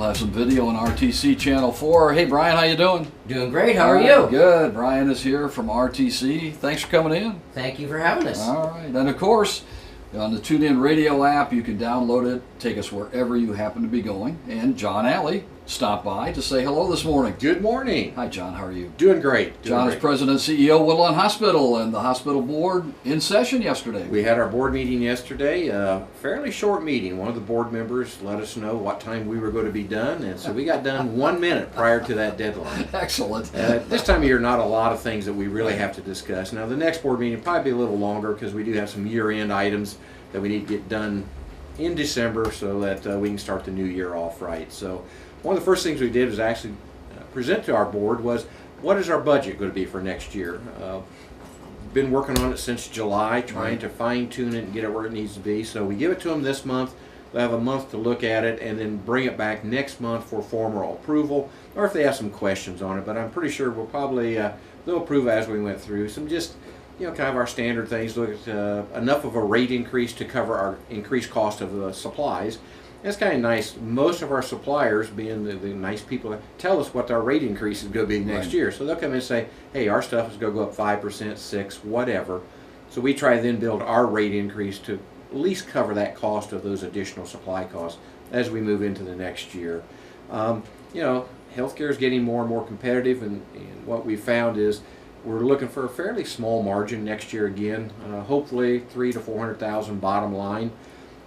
have some video on RTC Channel 4. Hey, Brian, how you doing? Doing great. How are you? Good. Brian is here from RTC. Thanks for coming in. Thank you for having us. All right. And, of course, on the TuneIn Radio app, you can download it, take us wherever you happen to be going. And John Alley stopped by to say hello this morning. Good morning. Hi, John. How are you? Doing great. John is President and CEO of Woodlawn Hospital, and the hospital board in session yesterday. We had our board meeting yesterday, a fairly short meeting. One of the board members let us know what time we were going to be done, and so we got done 1 minute prior to that deadline. Excellent. This time of year, not a lot of things that we really have to discuss. Now, the next board meeting will probably be a little longer because we do have some year-end items that we need to get done in December so that we can start the new year off right. So one of the first things we did was actually present to our board was what is our budget going to be for next year. Been working on it since July, trying to fine-tune it and get it where it needs to be. So we give it to them this month. They'll have a month to look at it and then bring it back next month for formal approval, or if they have some questions on it. But I'm pretty sure we'll probably they'll approve as we went through some just kind of our standard things. Look at enough of a rate increase to cover our increased cost of supplies. That's kind of nice. Most of our suppliers, being the nice people, tell us what our rate increase is going to be next year. So they'll come in and say, hey, our stuff is going to go up 5%, 6%, whatever. So we try to then build our rate increase to at least cover that cost of those additional supply costs as we move into the next year. Healthcare is getting more and more competitive, and what we found is we're looking for a fairly small margin next year again, hopefully $300,000 to $400,000 bottom line,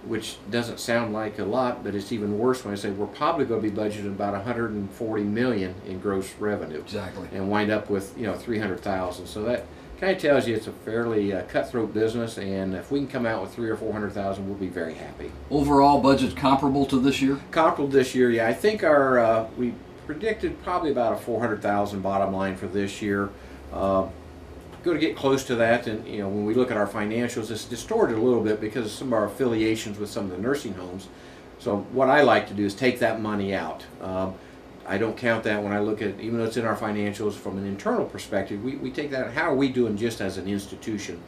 which doesn't sound like a lot, but it's even worse when I say we're probably going to be budgeted about $140 million in gross revenue. Exactly. And wind up with $300,000. So that kind of tells you it's a fairly cutthroat business, and if we can come out with $300,000 or $400,000, we'll be very happy. Overall budget comparable to this year? Comparable this year, yeah. I think our we predicted probably about a $400,000 bottom line for this year. Going to get close to that, and when we look at our financials, it's distorted a little bit because of some of our affiliations with some of the nursing homes. So what I like to do is take that money out. I don't count that when I look at, even though it's in our financials from an internal perspective, we take that, how are we doing just as an institution?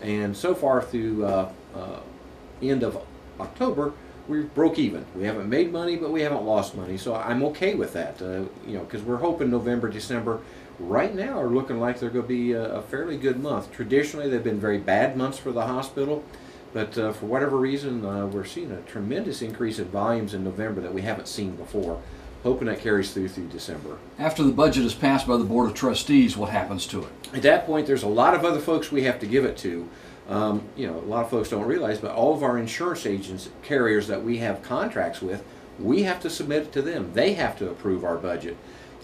And so far through end of October, we broke even. We haven't made money, but we haven't lost money. So I'm okay with that, because we're hoping November, December, right now are looking like they're going to be a fairly good month. Traditionally, they've been very bad months for the hospital, but for whatever reason, we're seeing a tremendous increase in volumes in November that we haven't seen before. Hoping that carries through December. After the budget is passed by the Board of Trustees, what happens to it? At that point, there's a lot of other folks we have to give it to. A lot of folks don't realize, but all of our insurance agents, carriers that we have contracts with, we have to submit it to them. They have to approve our budget.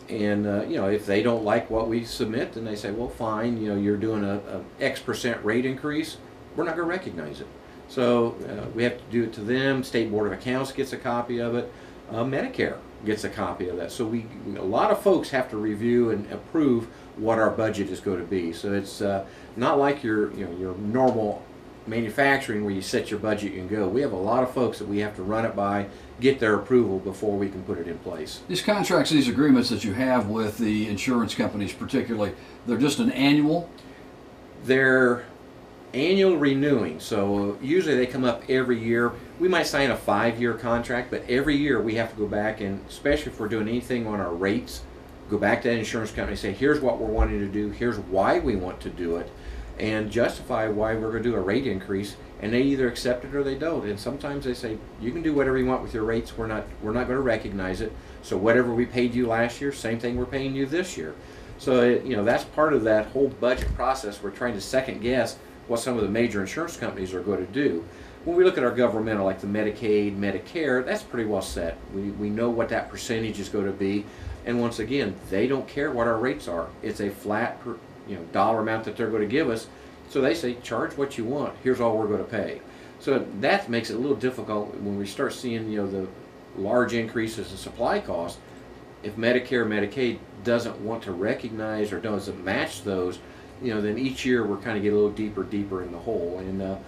And if they don't like what we submit, then they say, well, fine, you're doing a X% rate increase, we're not going to recognize it. So we have to do it to them. State Board of Accounts gets a copy of it. Medicare gets a copy of that. So a lot of folks have to review and approve what our budget is going to be. So it's not like your normal manufacturing where you set your budget and go. We have a lot of folks that we have to run it by, get their approval before we can put it in place. These contracts, these agreements that you have with the insurance companies particularly, they're just an annual? They're annual renewing, so usually they come up every year. We might sign a 5-year contract, but every year we have to go back, and especially if we're doing anything on our rates, go back to that insurance company and say, here's what we're wanting to do, here's why we want to do it, and justify why we're going to do a rate increase, and they either accept it or they don't. And sometimes they say, you can do whatever you want with your rates, we're not going to recognize it, so whatever we paid you last year, same thing we're paying you this year. So that's part of that whole budget process. We're trying to second guess what some of the major insurance companies are going to do. When we look at our governmental, like the Medicaid, Medicare, that's pretty well set. We know what that percentage is going to be, and once again, they don't care what our rates are. It's a flat dollar amount that they're going to give us. So they say, charge what you want, here's all we're going to pay. So that makes it a little difficult when we start seeing the large increases in supply costs. If Medicare, Medicaid doesn't want to recognize or doesn't match those, then each year we're kind of get a little deeper in the hole. And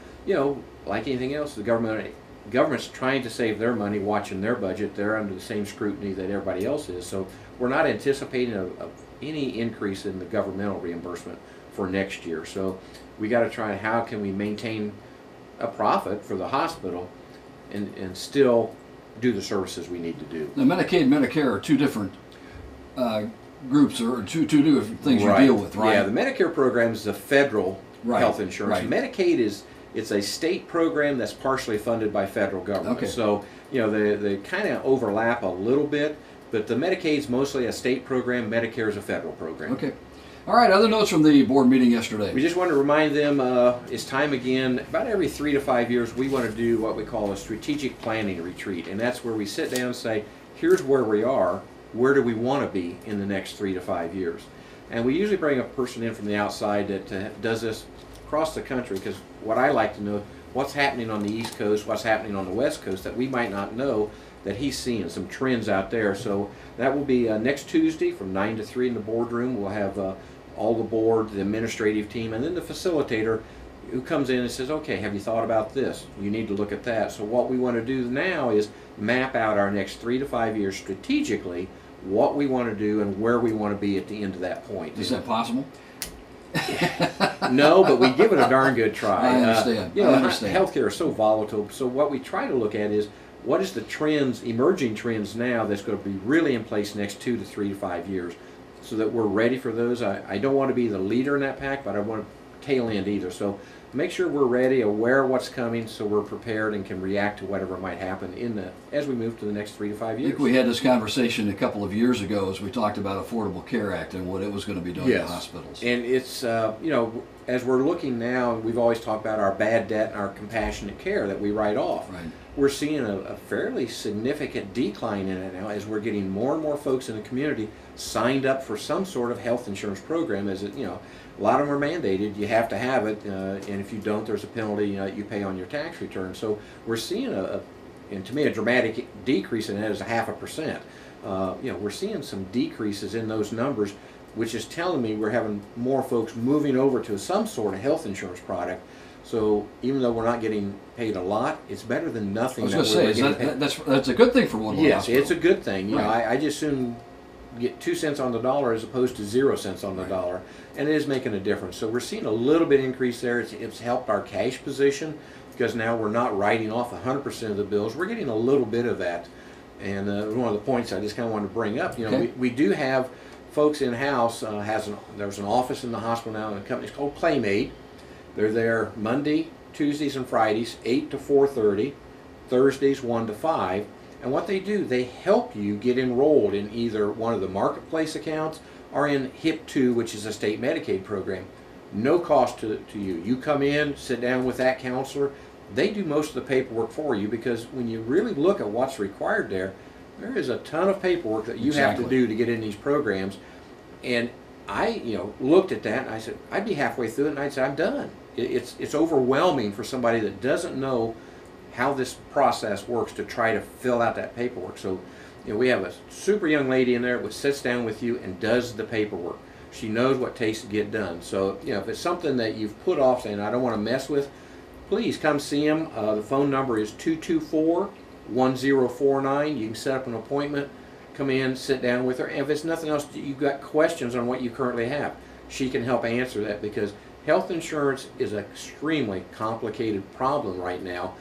like anything else, the government's trying to save their money, watching their budget. They're under the same scrutiny that everybody else is. So we're not anticipating any increase in the governmental reimbursement for next year. So we got to try, how can we maintain a profit for the hospital and still do the services we need to do. Now, Medicaid and Medicare are two different groups, or two different things Right. you deal with, right? Yeah, the Medicare program is the federal Right, health insurance. right. Medicaid it's a state program that's partially funded by federal government. Okay. So, they kind of overlap a little bit, but the Medicaid's mostly a state program, Medicare is a federal program. Okay. All right, other notes from the board meeting yesterday. We just want to remind them it's time again. About every 3 to 5 years, we want to do what we call a strategic planning retreat. And that's where we sit down and say, here's where we are. Where do we want to be in the next 3 to 5 years? And we usually bring a person in from the outside that does this across the country, because what I like to know, what's happening on the East Coast, what's happening on the West Coast that we might not know, that he's seeing some trends out there. So that will be next Tuesday from 9 to 3 in the boardroom. We'll have all the board, the administrative team, and then the facilitator who comes in and says, okay, have you thought about this? You need to look at that. So what we want to do now is map out our next 3 to 5 years strategically, what we want to do and where we want to be at the end of that point. Is that possible? No, but we give it a darn good try. I understand. I understand. Healthcare is so volatile. So what we try to look at is what is the trends, emerging trends now that's going to be really in place next 2 to 3 to 5 years, so that we're ready for those. I don't want to be the leader in that pack, but I want to tail end either. So make sure we're ready, aware of what's coming, so we're prepared and can react to whatever might happen as we move to the next 3 to 5 I years. think we had this conversation a couple of years ago as we talked about Affordable Care Act and what it was going to be doing to hospitals. And it's, as we're looking now, we've always talked about our bad debt and our compassionate care that we write off. Right. We're seeing a fairly significant decline in it now as we're getting more and more folks in the community signed up for some sort of health insurance program. As it, a lot of them are mandated. You have to have it, and if you don't, there's a penalty you pay on your tax return. So we're seeing and to me, a dramatic decrease in that is 0.5%. We're seeing some decreases in those numbers, which is telling me we're having more folks moving over to some sort of health insurance product. So even though we're not getting paid a lot, it's better than nothing. I was going to say, that's a good thing for Woodlawn Yes, Hospital. it's a good thing. Right. I just soon get 2 cents on the dollar as opposed to 0 cents on the dollar, and it is making a difference. So we're seeing a little bit increase there. It's helped our cash position, because now we're not writing off 100% of the bills. We're getting a little bit of that. And one of the points I just kind of wanted to bring up, we do have folks in-house. There's an office in the hospital now, and a company's called Playmate. They're there Monday, Tuesdays, and Fridays, 8 to 4:30, Thursdays, 1 to 5. And what they do, they help you get enrolled in either one of the marketplace accounts or in HIP 2, which is a state Medicaid program. No cost to you. You come in, sit down with that counselor. They do most of the paperwork for you, because when you really look at what's required there is a ton of paperwork that you have to do to get in these programs. And I, looked at that and I said, I'd be halfway through it and I'd say, I'm done. It's overwhelming for somebody that doesn't know how this process works to try to fill out that paperwork. So, we have a super young lady in there that sits down with you and does the paperwork. She knows what it takes to get done. So, if it's something that you've put off saying, I don't want to mess with, please come see them. The phone number is 224-1049. You can set up an appointment, come in, sit down with her. And if it's nothing else, you've got questions on what you currently have, she can help answer that, because health insurance is an extremely complicated problem right now.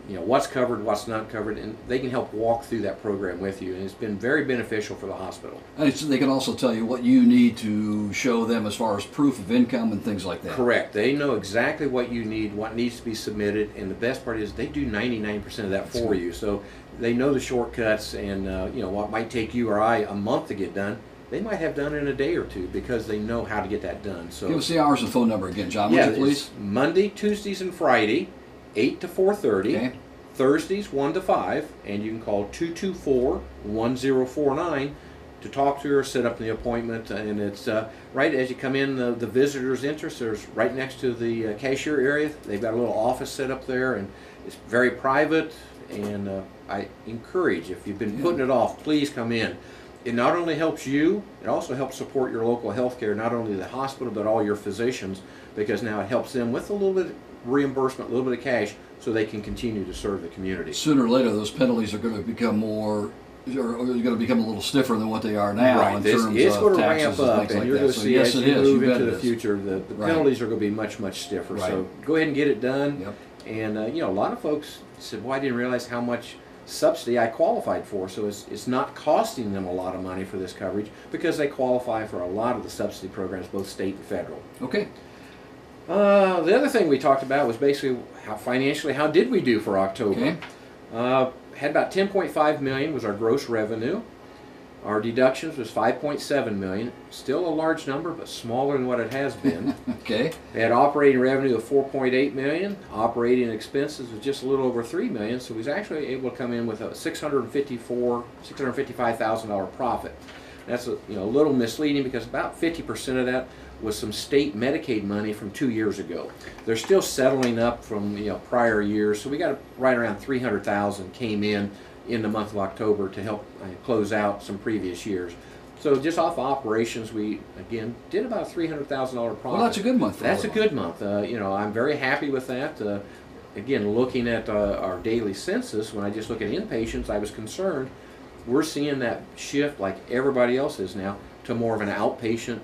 What's covered, what's not covered, and they can help walk through that program with you, and it's been very beneficial for the hospital. And they can also tell you what you need to show them as far as proof of income and things like that. Correct. They know exactly what you need, what needs to be submitted, and the best part is they do 99% of that for you. So they know the shortcuts, and what might take you or I a month to get done, they might have done in a day or two, because they know how to get that done. So give us the hours and phone number again, John, would yeah, you please? It's Monday, Tuesdays, and Friday, 8 to 4:30. Okay. Thursdays, 1 to 5, and you can call 224-1049 to talk to her, set up the appointment. And it's right as you come in, the visitor's interest, there's right next to the cashier area. They've got a little office set up there, and it's very private. And I encourage, if you've been putting it off, please come in. It not only helps you, it also helps support your local health care, not only the hospital, but all your physicians, because now it helps them with a little bit of reimbursement, a little bit of cash, so they can continue to serve the community. Sooner or later, those penalties are going to become a little stiffer than what they are now. Right. In terms it's of going to taxes ramp up, and things and like you're that. going to So see yes, as it you is. move You bet into it the is. future, the Right. penalties are going to be much, much stiffer. Right. So go ahead and get it done. Yep. And a lot of folks said, well, I didn't realize how much subsidy I qualified for. So it's not costing them a lot of money for this coverage because they qualify for a lot of the subsidy programs, both state and federal. Okay. The other thing we talked about was basically how did we do for October? Okay. Had about 10.5 million was our gross revenue. Our deductions was 5.7 million, still a large number, but smaller than what it has been. Okay. We had operating revenue of 4.8 million. Operating expenses was just a little over 3 million, so we was actually able to come in with a $655,000 profit. That's a little misleading because about 50% of that was some state Medicaid money from 2 years ago. They're still settling up from prior years, so we got right around 300,000 came in the month of October to help close out some previous years. So just off operations, we again did about $300,000 profit. Well, that's a good month. That's a good month. I'm very happy with that. Again, looking at our daily census, when I just look at inpatients, I was concerned. We're seeing that shift, like everybody else is now, to more of an outpatient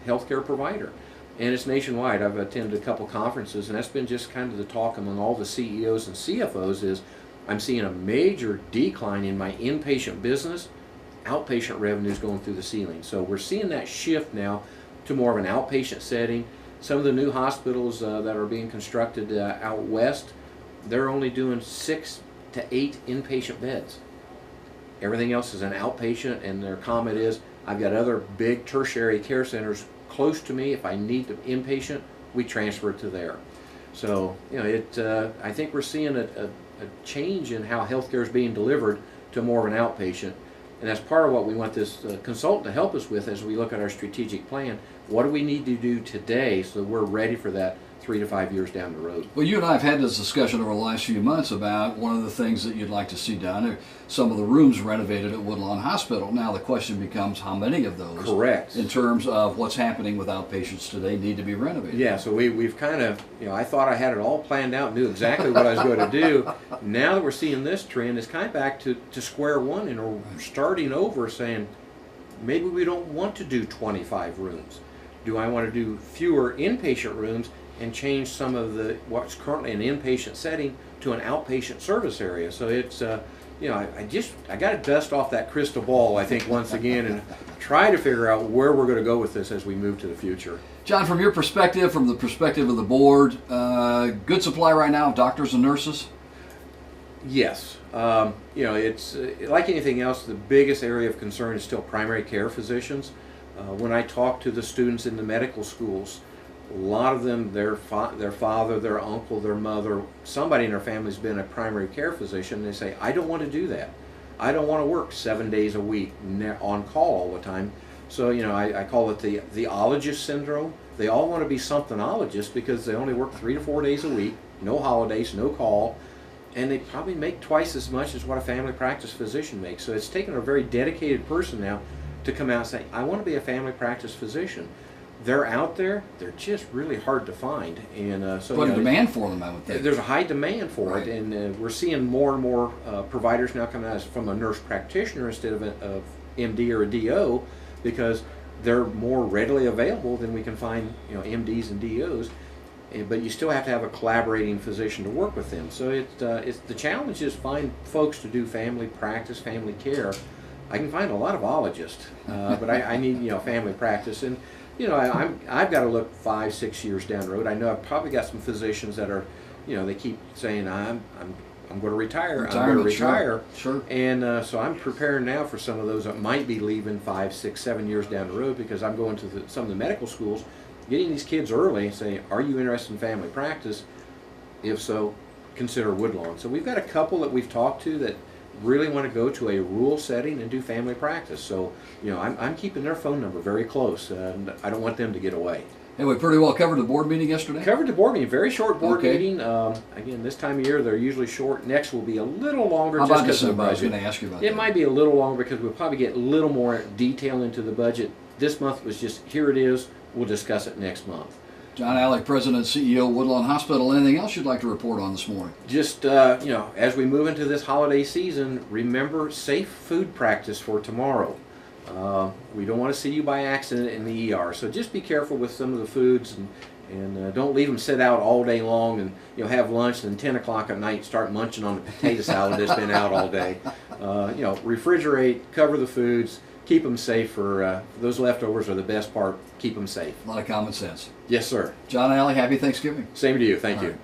healthcare provider. And it's nationwide. I've attended a couple conferences, and that's been just kind of the talk among all the CEOs and CFOs is I'm seeing a major decline in my inpatient business. Outpatient revenue is going through the ceiling. So we're seeing that shift now to more of an outpatient setting. Some of the new hospitals that are being constructed out west, they're only doing 6 to 8 inpatient beds. Everything else is an outpatient, and their comment is, I've got other big tertiary care centers close to me. If I need the inpatient, we transfer it to there. So, I think we're seeing a change in how healthcare is being delivered to more of an outpatient. And that's part of what we want this consultant to help us with as we look at our strategic plan. What do we need to do today so that we're ready for that 3 to 5 years down the road? Well, you and I have had this discussion over the last few months about one of the things that you'd like to see done are some of the rooms renovated at Woodlawn Hospital. Now the question becomes how many of those, correct, in terms of what's happening with outpatients today, need to be renovated. Yeah, so we've kind of, I thought I had it all planned out, knew exactly what I was going to do. Now that we're seeing this trend, it's kind of back to square one, and we're starting over saying, maybe we don't want to do 25 rooms. Do I want to do fewer inpatient rooms and change some of what's currently an inpatient setting to an outpatient service area? So it's, I got to dust off that crystal ball, I think, once again, and try to figure out where we're going to go with this as we move to the future. John, from your perspective, from the perspective of the board, good supply right now of doctors and nurses? Yes. It's like anything else, the biggest area of concern is still primary care physicians. When I talk to the students in the medical schools, a lot of them, their father, their uncle, their mother, somebody in their family's been a primary care physician, and they say, I don't want to do that. I don't want to work 7 days a week on call all the time. So, I call it the ologist syndrome. They all want to be somethinologists because they only work 3 to 4 days a week, no holidays, no call, and they probably make twice as much as what a family practice physician makes. So it's taken a very dedicated person now to come out and say, I want to be a family practice physician. They're out there, they're just really hard to find. And so What a demand for them, I would think. There's a high demand for it, and we're seeing more and more providers now coming out from a nurse practitioner instead of a MD or a DO, because they're more readily available than we can find MDs and DOs. But you still have to have a collaborating physician to work with them. So it's the challenge is find folks to do family practice, family care. I can find a lot of ologists, but I need family practice, and I've got to look 5, 6 years down the road. I know I've probably got some physicians that are, they keep saying I'm going to retire. I'm going to retire. Sure. And so I'm preparing now for some of those that might be leaving 5, 6, 7 years down the road, because I'm going to some of the medical schools, getting these kids early and saying, are you interested in family practice? If so, consider Woodlawn. So we've got a couple that we've talked to that really want to go to a rural setting and do family practice. So, I'm keeping their phone number very close, and I don't want them to get away. Hey, we pretty well covered the board meeting yesterday? Covered the board meeting, very short board meeting. Again, this time of year they're usually short. Next will be a little longer just because of the budget. I was going to ask you about that. It might be a little longer because we'll probably get a little more detail into the budget. This month was just, here it is, we'll discuss it next month. John Alley, President and CEO of Woodlawn Hospital. Anything else you'd like to report on this morning? Just, as we move into this holiday season, remember safe food practice for tomorrow. We don't want to see you by accident in the ER, so just be careful with some of the foods And don't leave them sit out all day long and have lunch and 10 o'clock at night start munching on the potato salad that's been out all day. Refrigerate, cover the foods, keep them safe. For those leftovers are the best part. Keep them safe. A lot of common sense. Yes, sir. John Alley, happy Thanksgiving. Same to you. Thank All you. right.